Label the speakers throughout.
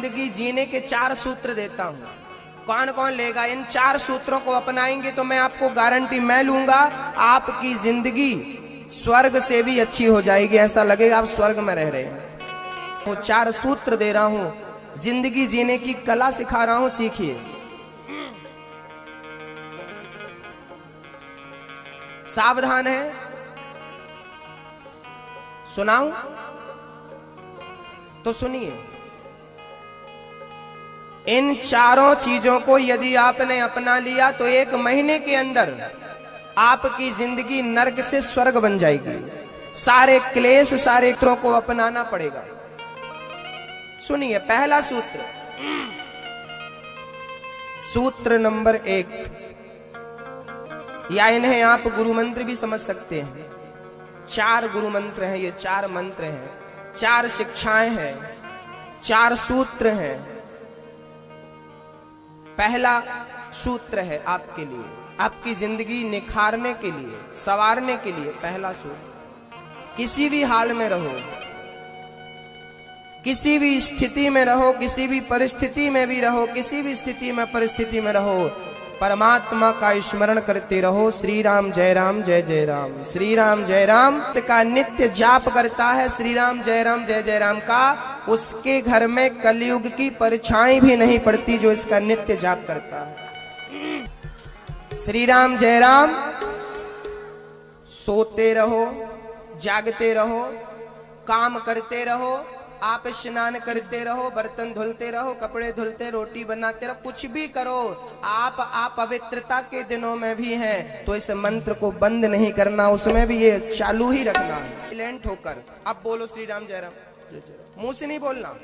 Speaker 1: जिंदगी जीने के 4 सूत्र देता हूं। कौन कौन लेगा? इन 4 सूत्रों को अपनाएंगे तो मैं आपको गारंटी मैं लूंगा, आपकी जिंदगी स्वर्ग से भी अच्छी हो जाएगी। ऐसा लगेगा आप स्वर्ग में रह रहे हैं। वो 4 सूत्र दे रहा हूं, जिंदगी जीने की कला सिखा रहा हूं, सीखिए। सावधान है, सुनाऊं तो सुनिए। इन 4 चीजों को यदि आपने अपना लिया तो 1 महीने के अंदर आपकी जिंदगी नर्क से स्वर्ग बन जाएगी। सारे क्लेश, सारे सूत्रों को अपनाना पड़ेगा। सुनिए, पहला सूत्र, सूत्र नंबर 1, या इन्हें आप गुरु मंत्र भी समझ सकते हैं। 4 गुरु मंत्र हैं, ये 4 मंत्र हैं, 4 शिक्षाएं हैं, 4 सूत्र हैं। पहला सूत्र है आपके लिए, आपकी जिंदगी निखारने के लिए, संवारने के लिए। पहला सूत्र, किसी भी हाल में रहो, किसी भी स्थिति में रहो, किसी भी परिस्थिति में भी रहो, किसी भी स्थिति में परिस्थिति में रहो, परमात्मा का स्मरण करते रहो। श्री राम जय राम जय जय राम, श्री राम जय राम का नित्य जाप करता है, श्री राम जय राम का, उसके घर में कलयुग की परछाई भी नहीं पड़ती जो इसका नित्य जाप करता है। श्री राम जय राम। सोते रहो, जागते रहो, काम करते रहो, आप स्नान करते रहो, बर्तन धुलते रहो, कपड़े धुलते, रोटी बनाते रहो, कुछ भी करो, आप पवित्रता के दिनों में भी हैं तो इस मंत्र को बंद नहीं करना, उसमें भी ये चालू ही रखना है, साइलेंट होकर। अब बोलो श्री राम जय राम, मुंह से नहीं बोलना।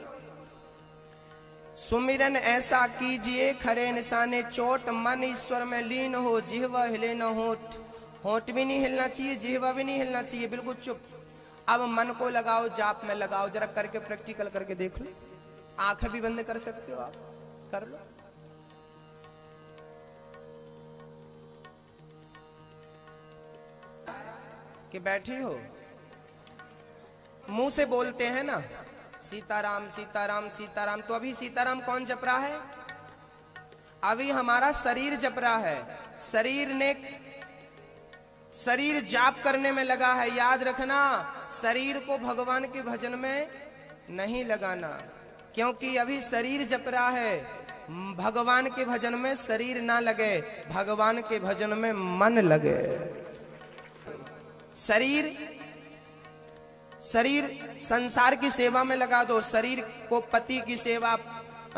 Speaker 1: सुमिरन ऐसा कीजिए खरे निशाने चोट, मन ईश्वर में लीन हो, जिह्वा हिले न होठ, होठ भी नहीं हिलना चाहिए, जिह्वा भी नहीं हिलना चाहिए, बिल्कुल चुप। अब मन को लगाओ, जाप में लगाओ, जरा करके प्रैक्टिकल करके देख लो। आंखें भी बंद कर सकते हो आप, कर लो। कि बैठी हो, मुंह से बोलते हैं ना सीताराम सीताराम सीताराम, तो अभी सीताराम कौन जप रहा है? अभी हमारा शरीर जप रहा है। शरीर जाप करने में लगा है। याद रखना, शरीर को भगवान के भजन में नहीं लगाना, क्योंकि अभी शरीर जप रहा है। भगवान के भजन में शरीर ना लगे, भगवान के भजन में मन लगे। शरीर संसार की सेवा में लगा दो। शरीर को पति की सेवा,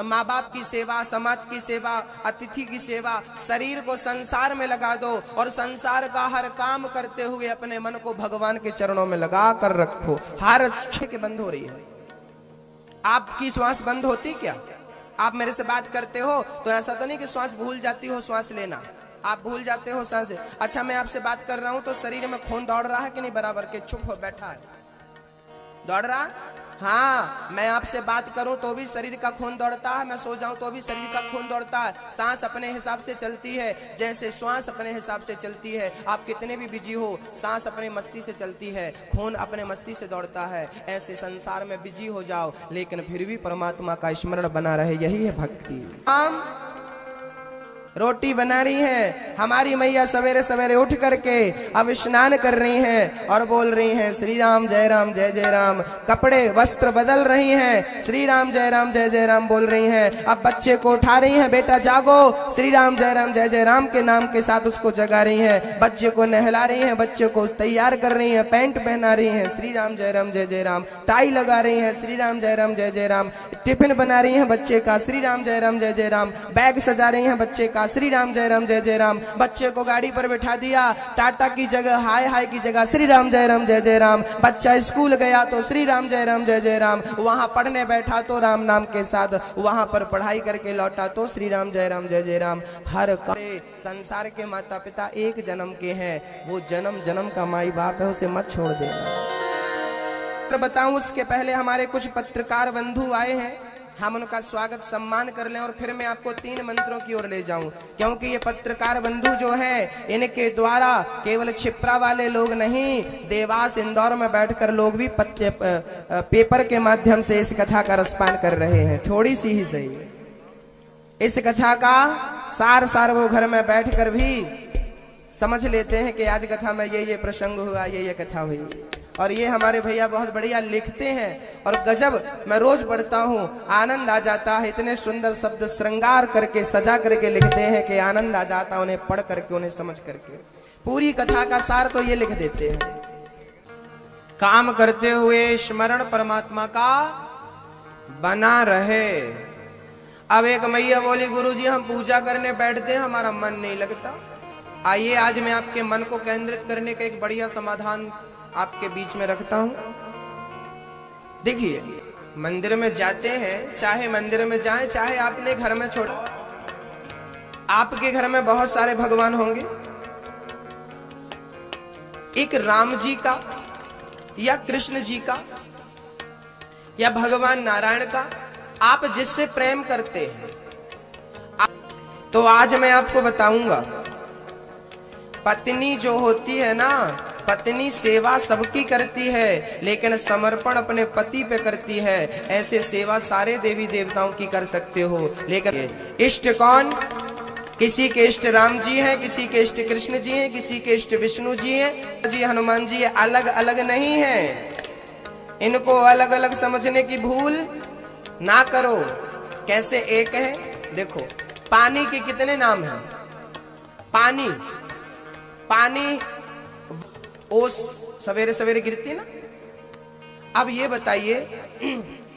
Speaker 1: माँ बाप की सेवा, समाज की सेवा, अतिथि की सेवा, शरीर को संसार में लगा दो और संसार का हर काम करते हुए अपने मन को भगवान के चरणों में लगा कर रखो। हर अच्छे के बंद हो रही है। आपकी श्वास बंद होती क्या? आप मेरे से बात करते हो तो ऐसा तो नहीं कि श्वास भूल जाती हो श्वास लेना, आप भूल जाते हो सांस। अच्छा, मैं आपसे बात कर रहा हूं तो शरीर में खून दौड़ रहा है कि नहीं? बराबर के चुप हो बैठा है, दौड़ रहा? हाँ, मैं आपसे बात करूं तो भी शरीर का खून दौड़ता है, मैं सो जाऊं तो भी शरीर का खून दौड़ता है। सांस अपने हिसाब से चलती है, जैसे श्वास अपने हिसाब से चलती है। आप कितने भी बिजी हो, सांस अपने मस्ती से चलती है, खून अपने मस्ती से दौड़ता है। ऐसे संसार में बिजी हो जाओ लेकिन फिर भी परमात्मा का स्मरण बना रहे, यही है भक्ति। हम रोटी बना रही हैं, हमारी मैया सवेरे सवेरे उठ करके अब स्नान कर रही हैं और बोल रही हैं श्री राम जय जय राम। कपड़े वस्त्र बदल रही हैं, श्री राम जय राम बोल रही हैं। अब बच्चे को उठा रही हैं, बेटा जागो, श्री राम जय राम के नाम के साथ उसको जगा रही हैं। बच्चे को नहला रही हैं, बच्चे को तैयार कर रही हैं, पैंट पहना रही हैं, श्री राम जय राम। टाई लगा रही हैं, श्री राम जय राम। टिफिन बना रही हैं बच्चे का, श्री राम जय राम। बैग सजा रही हैं बच्चे का, श्री राम जय राम। बच्चे को गाड़ी पर बैठा दिया, टाटा की जगह हाय हाय की जगह श्री राम जय राम। बच्चा स्कूल गया तो श्री राम जय राम। वहां पढ़ने बैठा तो राम नाम के साथ, वहां पर पढ़ाई करके लौटा तो श्री राम जय राम। हर संसार के माता पिता एक जन्म के हैं, वो जन्म जन्म का माई बाप है, उसे मत छोड़ देना। बताऊं उसके पहले हमारे कुछ पत्रकार बंधु आए हैं, हम उनका स्वागत सम्मान कर लें और फिर मैं आपको 3 मंत्रों की ओर ले जाऊं, क्योंकि ये पत्रकार बंधु जो हैं इनके द्वारा केवल छिप्रा वाले लोग नहीं, देवास इंदौर में बैठकर लोग भी पेपर के माध्यम से इस कथा का रसपान कर रहे हैं। थोड़ी सी ही सही इस कथा का सार वो घर में बैठकर भी समझ लेते हैं कि आज कथा में ये प्रसंग हुआ, ये कथा हुई। और ये हमारे भैया बहुत बढ़िया लिखते हैं और गजब, मैं रोज पढ़ता हूँ, आनंद आ जाता है। इतने सुंदर शब्द श्रृंगार करके सजा करके लिखते हैं कि आनंद आ जाता है उन्हें पढ़ करके, उन्हें समझ करके। पूरी कथा का सार तो ये लिख देते हैं। काम करते हुए स्मरण परमात्मा का बना रहे। अब एक मैया बोली, गुरुजी हम पूजा करने बैठते हैं, हमारा मन नहीं लगता। आइए आज मैं आपके मन को केंद्रित करने का एक बढ़िया समाधान आपके बीच में रखता हूं। देखिए, मंदिर में जाते हैं, चाहे मंदिर में जाएं चाहे आपने घर में छोड़, आपके घर में बहुत सारे भगवान होंगे। एक राम जी का या कृष्ण जी का या भगवान नारायण का आप जिससे प्रेम करते हैं, तो आज मैं आपको बताऊंगा, पत्नी जो होती है ना, पत्नी सेवा सबकी करती है लेकिन समर्पण अपने पति पे करती है। ऐसे सेवा सारे देवी देवताओं की कर सकते हो, लेकिन इष्ट कौन? किसी के इष्ट राम जी हैं, किसी के इष्ट कृष्ण जी हैं, किसी के इष्ट विष्णु जी हैं, जी हनुमान जी, अलग अलग नहीं है। इनको अलग अलग समझने की भूल ना करो। कैसे एक है? देखो, पानी के कितने नाम हैं? पानी ओस सवेरे सवेरे गिरती ना। अब ये बताइए,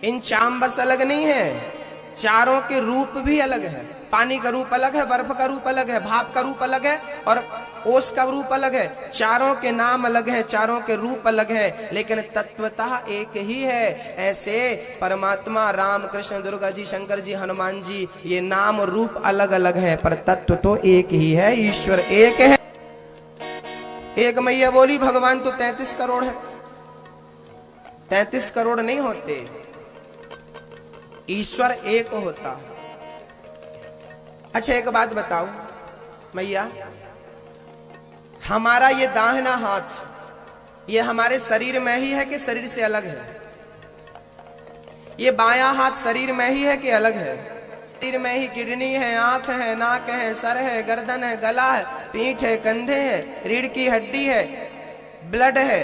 Speaker 1: इन चाम बस अलग नहीं है, चारों के रूप भी अलग है। पानी का रूप अलग है, बर्फ का रूप अलग है, भाप का रूप अलग है और ओस का रूप अलग है। चारों के नाम अलग हैं, चारों के रूप अलग है, लेकिन तत्वतः एक ही है। ऐसे परमात्मा राम कृष्ण दुर्गा जी शंकर जी हनुमान जी, ये नाम और रूप अलग अलग है पर तत्व तो एक ही है, ईश्वर एक है। एक मैया बोली, भगवान तो 33 करोड़ है। 33 करोड़ नहीं होते, ईश्वर एक होता। अच्छा एक बात बताओ मैया, हमारा ये दाहिना हाथ ये हमारे शरीर में ही है कि शरीर से अलग है? ये बायां हाथ शरीर में ही है कि अलग है? शरीर में ही किडनी है, आंख है, नाक है, सर है, गर्दन है, गला है, पीठ है, कंधे है, रीढ़ की हड्डी है, ब्लड है,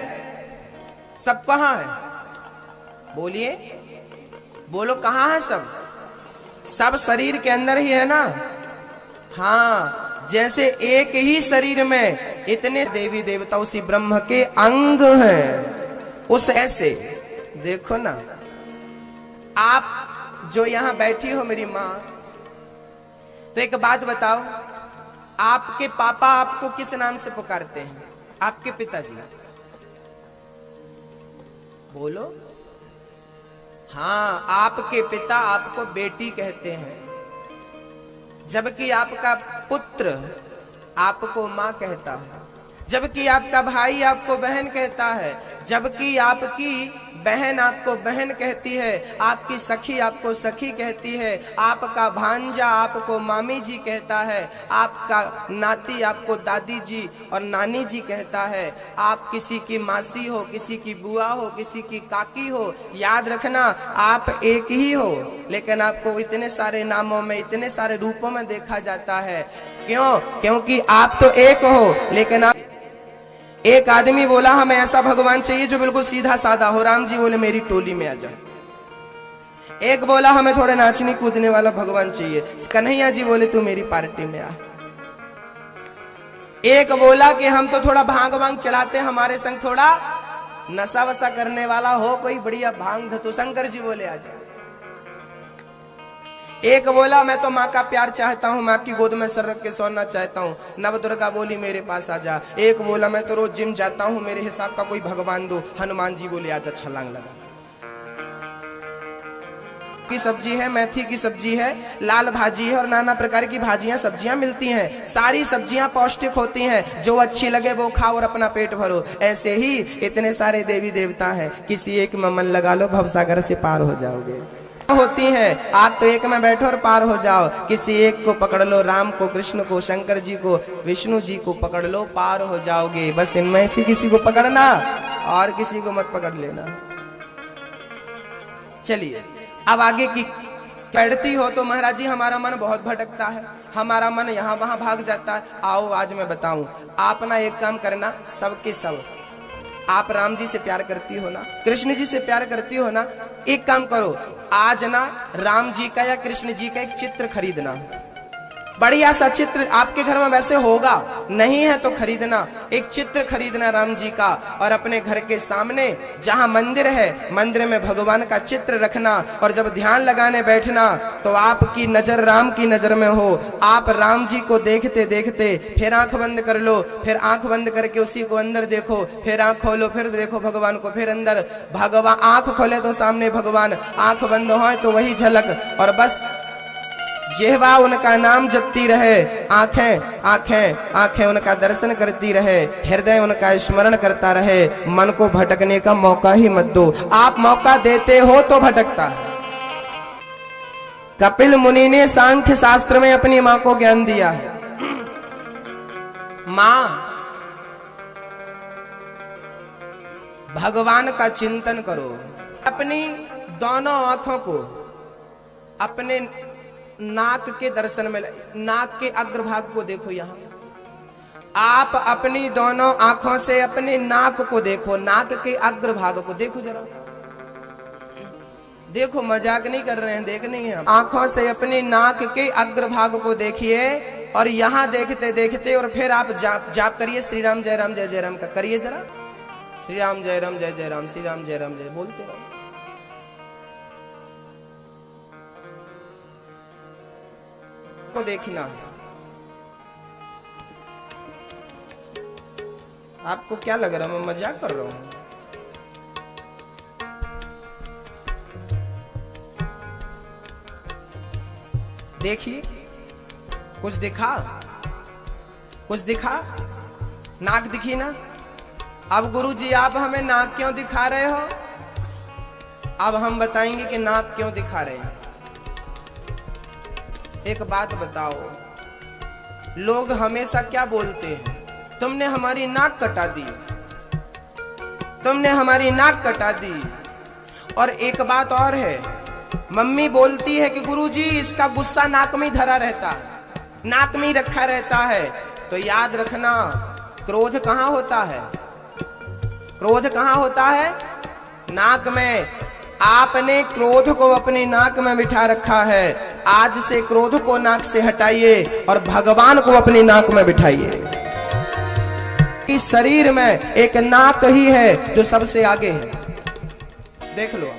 Speaker 1: सब कहाँ है? बोलिए, बोलो कहाँ है सब? सब शरीर के अंदर ही है ना। हाँ, जैसे एक ही शरीर में इतने देवी देवता उसी ब्रह्म के अंग हैं, उस ऐसे देखो ना। आप जो यहां बैठी हो मेरी मां, तो एक बात बताओ, आपके पापा आपको किस नाम से पुकारते हैं? आपके पिताजी? बोलो। हाँ, आपके पिता आपको बेटी कहते हैं, जबकि आपका पुत्र आपको मां कहता है, जबकि आपका भाई आपको बहन कहता है, जबकि आपकी बहन आपको बहन कहती है, आपकी सखी आपको सखी कहती है, आपका भांजा आपको मामी जी कहता है, आपका नाती आपको दादी जी और नानी जी कहता है, आप किसी की मासी हो, किसी की बुआ हो, किसी की काकी हो। याद रखना, आप एक ही हो, लेकिन आपको इतने सारे नामों में, इतने सारे रूपों में देखा जाता है। क्यों? क्योंकि आप तो एक हो, लेकिन आप एक आदमी बोला हमें ऐसा भगवान चाहिए जो बिल्कुल सीधा साधा हो, राम जी बोले मेरी टोली में आ जा। एक बोला हमें थोड़े नाचने कूदने वाला भगवान चाहिए, कन्हैया जी बोले तू मेरी पार्टी में आ। एक बोला कि हम तो थोड़ा भांग वांग चढ़ाते, हमारे संग थोड़ा नशा वसा करने वाला हो कोई बढ़िया भांग धतू, शंकर जी बोले आ जा। एक बोला मैं तो माँ का प्यार चाहता हूँ, माँ की गोद में सर रख के सोना चाहता हूँ, नवदुर्गा बोली मेरे पास आ जा। एक बोला मैं तो रोज जिम जाता हूँ, मेरे हिसाब का कोई भगवान दो, हनुमान जी बोले आजा छलांग लगा। की सब्जी है, मेथी की सब्जी है, लाल भाजी है और नाना प्रकार की भाजियां सब्जियां मिलती हैं। सारी सब्जियां पौष्टिक होती हैं, जो अच्छी लगे वो खाओ और अपना पेट भरो। ऐसे ही इतने सारे देवी देवता हैं, किसी एक में मन लगा लो, भवसागर से पार हो जाओगे। होती हैं, आप तो एक में बैठो और पार हो जाओ। किसी एक को पकड़ लो, राम को, कृष्ण को, शंकर जी को, विष्णु जी को पकड़ लो, पार हो जाओगे। बस इनमें से किसी को पकड़ना और किसी को मत पकड़ लेना। चलिए अब आगे की पढ़ती हो तो महाराज जी हमारा मन बहुत भटकता है, हमारा मन यहाँ वहां भाग जाता है। आओ आज मैं बताऊं, आप ना एक काम करना, सबके सब आप राम जी से प्यार करती हो ना, कृष्ण जी से प्यार करती हो ना, एक काम करो, आज ना राम जी का या कृष्ण जी का एक चित्र खरीदना, बढ़िया सा चित्र। आपके घर में वैसे होगा, नहीं है तो खरीदना, एक चित्र खरीदना राम जी का, और अपने घर के सामने जहां मंदिर है, मंदिर में भगवान का चित्र रखना। और जब ध्यान लगाने बैठना तो आपकी नजर राम की नजर में हो, आप राम जी को देखते देखते फिर आंख बंद कर लो, फिर आंख बंद करके उसी को अंदर देखो, फिर आंख खोलो, फिर देखो भगवान को, फिर अंदर भगवान। आंख खोले तो सामने भगवान, आंख बंद हो तो वही झलक, और बस जिह्वा उनका नाम जपती रहे, आंखें आंखें आंखें उनका दर्शन करती रहे, हृदय उनका स्मरण करता रहे। मन को भटकने का मौका ही मत दो, आप मौका देते हो तो भटकता है। कपिल मुनि ने सांख्य शास्त्र में अपनी मां को ज्ञान दिया है, मां भगवान का चिंतन करो, अपनी दोनों आंखों को अपने नाक के दर्शन में, नाक के अग्रभाग को देखो। यहां आप अपनी दोनों आंखों से अपने नाक को देखो, नाक के अग्रभाग को देखो, जरा देखो, मजाक नहीं कर रहे हैं, देख नहीं है, आंखों से अपने नाक के अग्रभाग को देखिए। और यहां देखते देखते और फिर आप जाप करिए, श्री राम जय राम जय जय राम का करिए जरा, श्री राम जय राम जय जय राम, श्री राम जय राम जय, बोलते रहो। को देखना है। आपको क्या लग रहा है, मैं मजाक कर रहा हूं? देखिए, कुछ दिखा, कुछ दिखा, नाक दिखी ना। अब गुरुजी आप हमें नाक क्यों दिखा रहे हो? अब हम बताएंगे कि नाक क्यों दिखा रहे हैं। एक बात बताओ, लोग हमेशा क्या बोलते हैं? तुमने हमारी नाक कटा दी, तुमने हमारी नाक कटा दी। और एक बात और है, मम्मी बोलती है कि गुरुजी इसका गुस्सा नाक में धरा रहता है, नाक में ही रखा रहता है। तो याद रखना, क्रोध कहां होता है? क्रोध कहां होता है? नाक में। आपने क्रोध को अपनी नाक में बिठा रखा है, आज से क्रोध को नाक से हटाइए और भगवान को अपनी नाक में बिठाइए। इस शरीर में एक नाक ही है जो सबसे आगे है, देख लो।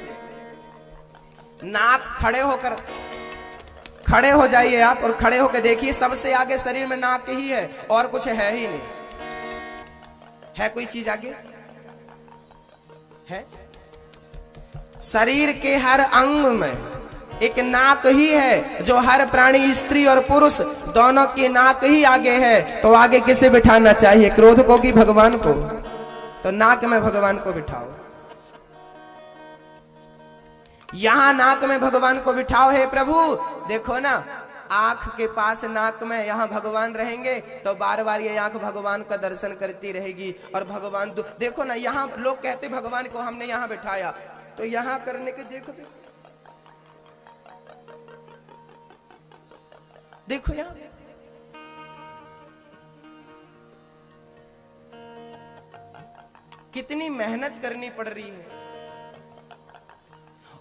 Speaker 1: नाक खड़े हो जाइए आप और खड़े होकर देखिए, सबसे आगे शरीर में नाक ही है और कुछ है ही नहीं। है कोई चीज आगे? है? शरीर के हर अंग में एक नाक ही है जो हर प्राणी, स्त्री और पुरुष दोनों की नाक ही आगे है। तो आगे किसे बिठाना चाहिए, क्रोध को कि भगवान को? तो नाक में भगवान को बिठाओ, यहां नाक में भगवान को बिठाओ। हे प्रभु देखो ना, आंख के पास नाक में यहां भगवान रहेंगे तो बार बार ये आंख भगवान का दर्शन करती रहेगी। और भगवान देखो ना, यहां लोग कहते भगवान को हमने यहां बिठाया, तो यहां करने के देखो देखो यहां कितनी मेहनत करनी पड़ रही है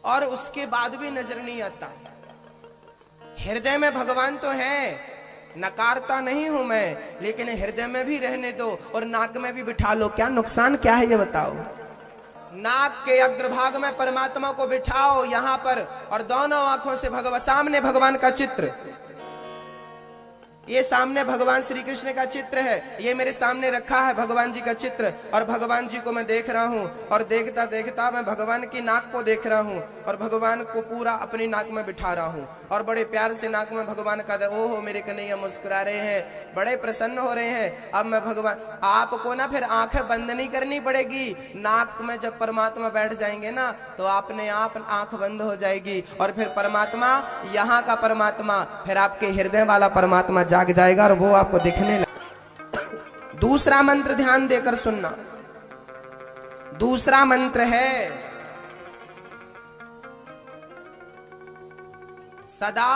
Speaker 1: और उसके बाद भी नजर नहीं आता। हृदय में भगवान तो है, नकारता नहीं हूं मैं, लेकिन हृदय में भी रहने दो और नाक में भी बिठा लो। क्या नुकसान क्या है ये बताओ? नाक के अग्रभाग में परमात्मा को बिठाओ यहां पर, और दोनों आंखों से भगवान, सामने भगवान का चित्र, ये सामने भगवान श्री कृष्ण का चित्र है, ये मेरे सामने रखा है भगवान जी का चित्र। और भगवान जी को मैं देख रहा हूं और देखता देखता मैं भगवान की नाक को देख रहा हूं और भगवान को पूरा अपनी नाक में बिठा रहा हूँ और बड़े प्यार से नाक में भगवान का ओहो मेरे कन्हैया मुस्कुरा रहे हैं, बड़े प्रसन्न हो रहे हैं। अब मैं भगवान, आपको ना फिर आंखें बंद नहीं करनी पड़ेगी। नाक में जब परमात्मा बैठ जाएंगे ना तो आपने आप आंख बंद हो जाएगी और फिर परमात्मा, यहाँ का परमात्मा, फिर आपके हृदय वाला परमात्मा जाग जाएगा और वो आपको दिखने लगेगा। दूसरा मंत्र ध्यान देकर सुनना। दूसरा मंत्र है सदा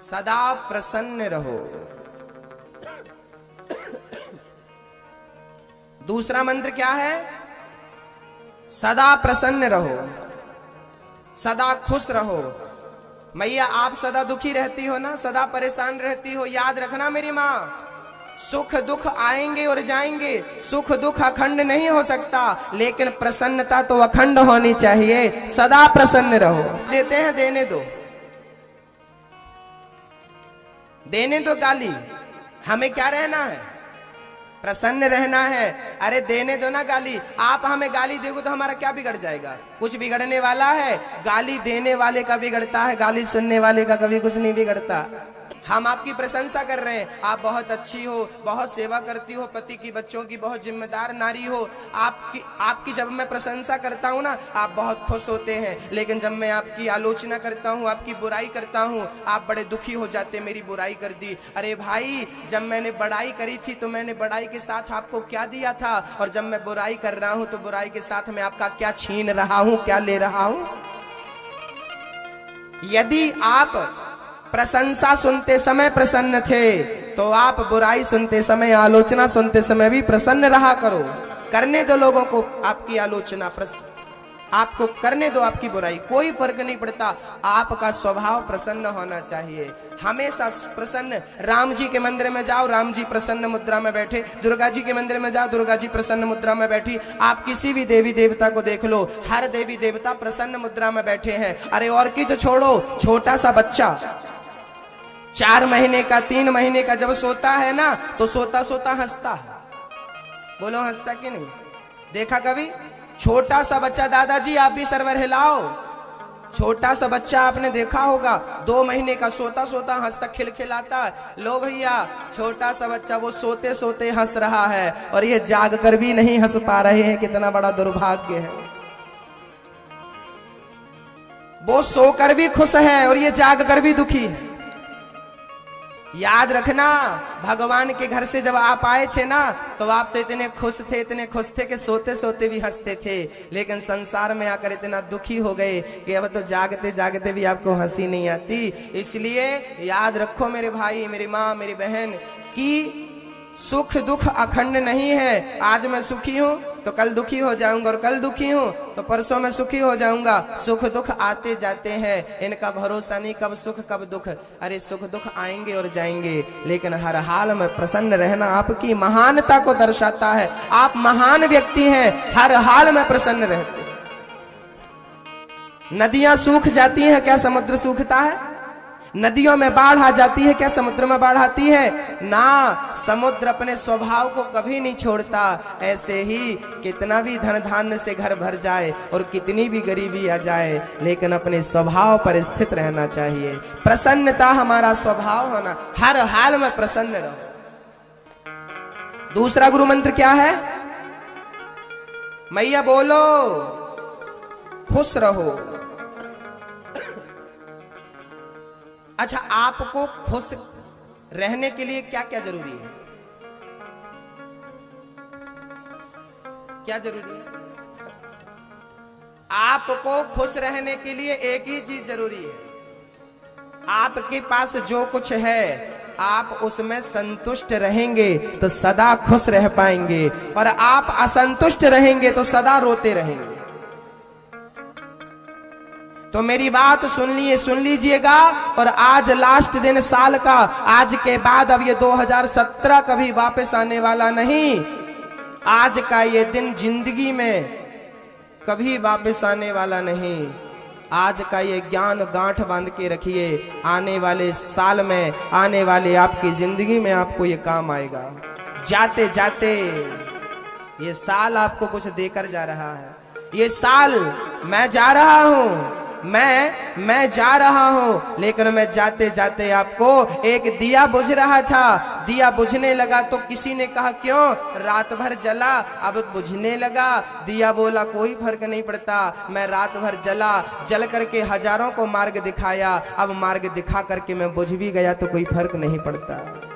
Speaker 1: सदा प्रसन्न रहो। दूसरा मंत्र क्या है? सदा प्रसन्न रहो, सदा खुश रहो। मैया आप सदा दुखी रहती हो ना, सदा परेशान रहती हो, याद रखना मेरी माँ, सुख दुख आएंगे और जाएंगे, सुख दुख अखंड नहीं हो सकता, लेकिन प्रसन्नता तो अखंड होनी चाहिए। सदा प्रसन्न रहो। देते हैं, देने दो, देने दो गाली, हमें क्या रहना है? प्रसन्न रहना है। अरे देने दो ना गाली। आप हमें गाली दोगे तो हमारा क्या बिगड़ जाएगा? कुछ बिगड़ने वाला है? गाली देने वाले का बिगड़ता है, गाली सुनने वाले का कभी कुछ नहीं बिगड़ता। हम आपकी प्रशंसा कर रहे हैं, आप बहुत अच्छी हो, बहुत सेवा करती हो, पति की बच्चों की बहुत जिम्मेदार नारी हो। आपकी जब मैं प्रशंसा करता हूँ ना, आप बहुत खुश होते हैं, लेकिन जब मैं आपकी आलोचना करता हूँ, आपकी बुराई करता हूँ, आप बड़े दुखी हो जाते, मेरी बुराई कर दी। अरे भाई, जब मैंने बड़ाई करी थी तो मैंने बड़ाई के साथ आपको क्या दिया था, और जब मैं बुराई कर रहा हूँ तो बुराई के साथ मैं आपका क्या छीन रहा हूँ, क्या ले रहा हूँ? यदि आप प्रशंसा सुनते समय प्रसन्न थे तो आप बुराई सुनते समय, आलोचना सुनते समय भी प्रसन्न रहा करो। करने दो लोगों को आपकी आलोचना, आपको करने दो आपकी बुराई, कोई फर्क नहीं पड़ता। आपका स्वभाव प्रसन्न होना चाहिए, हमेशा प्रसन्न। राम जी के मंदिर में जाओ, राम जी प्रसन्न मुद्रा में बैठे। दुर्गा जी के मंदिर में जाओ, दुर्गा जी प्रसन्न मुद्रा में बैठी। आप किसी भी देवी देवता को देख लो, हर देवी देवता प्रसन्न मुद्रा में बैठे हैं। अरे और की तो छोड़ो, छोटा सा बच्चा 4 महीने का, 3 महीने का जब सोता है ना तो सोता सोता हंसता है। बोलो हंसता कि नहीं? देखा कभी? छोटा सा बच्चा, दादाजी आप भी सरवर हिलाओ, छोटा सा बच्चा आपने देखा होगा, 2 महीने का सोता सोता हंसता, खिलखिलाता। लो भैया, छोटा सा बच्चा वो सोते सोते हंस रहा है और ये जाग कर भी नहीं हंस पा रहे हैं। कितना बड़ा दुर्भाग्य है। वो सोकर भी खुश है और ये जाग कर भी दुखी है। याद रखना, भगवान के घर से जब आप आए थे ना तो आप तो इतने खुश थे कि सोते सोते भी हंसते थे, लेकिन संसार में आकर इतना दुखी हो गए कि अब तो जागते जागते भी आपको हंसी नहीं आती। इसलिए याद रखो मेरे भाई, मेरी माँ, मेरी बहन, कि सुख दुख अखंड नहीं है। आज मैं सुखी हूँ तो कल दुखी हो जाऊंगा, और कल दुखी हूँ तो परसों में सुखी हो जाऊंगा। सुख दुख आते जाते हैं, इनका भरोसा नहीं कब सुख कब दुख। अरे सुख दुख आएंगे और जाएंगे, लेकिन हर हाल में प्रसन्न रहना आपकी महानता को दर्शाता है। आप महान व्यक्ति हैं, हर हाल में प्रसन्न रहते हैं। नदियां सूख जाती हैं, क्या समुद्र सूखता है? नदियों में बाढ़ आ जाती है, क्या समुद्र में बाढ़ आती है? ना, समुद्र अपने स्वभाव को कभी नहीं छोड़ता। ऐसे ही कितना भी धन धान्य से घर भर जाए और कितनी भी गरीबी आ जाए, लेकिन अपने स्वभाव पर स्थित रहना चाहिए। प्रसन्नता हमारा स्वभाव होना, हर हाल में प्रसन्न रहो। दूसरा गुरु मंत्र क्या है? मैया बोलो, खुश रहो। अच्छा, आपको खुश रहने के लिए क्या क्या जरूरी है? क्या जरूरी है? आपको खुश रहने के लिए एक ही चीज जरूरी है। आपके पास जो कुछ है, आप उसमें संतुष्ट रहेंगे तो सदा खुश रह पाएंगे, और आप असंतुष्ट रहेंगे तो सदा रोते रहेंगे। तो मेरी बात सुन लीजिएगा। और आज लास्ट दिन साल का, आज के बाद अब ये 2017 कभी वापस आने वाला नहीं। आज का ये दिन जिंदगी में कभी वापस आने वाला नहीं। आज का ये ज्ञान गांठ बांध के रखिए, आने वाले साल में, आने वाले आपकी जिंदगी में आपको ये काम आएगा। जाते जाते ये साल आपको कुछ देकर जा रहा है। ये साल मैं जा रहा हूं, मैं जा रहा हूं, लेकिन मैं जाते जाते आपको एक दिया बुझ रहा था, दिया बुझने लगा तो किसी ने कहा क्यों, रात भर जला, अब बुझने लगा। दिया बोला कोई फर्क नहीं पड़ता, मैं रात भर जला, जल करके हजारों को मार्ग दिखाया, अब मार्ग दिखा करके मैं बुझ भी गया तो कोई फर्क नहीं पड़ता।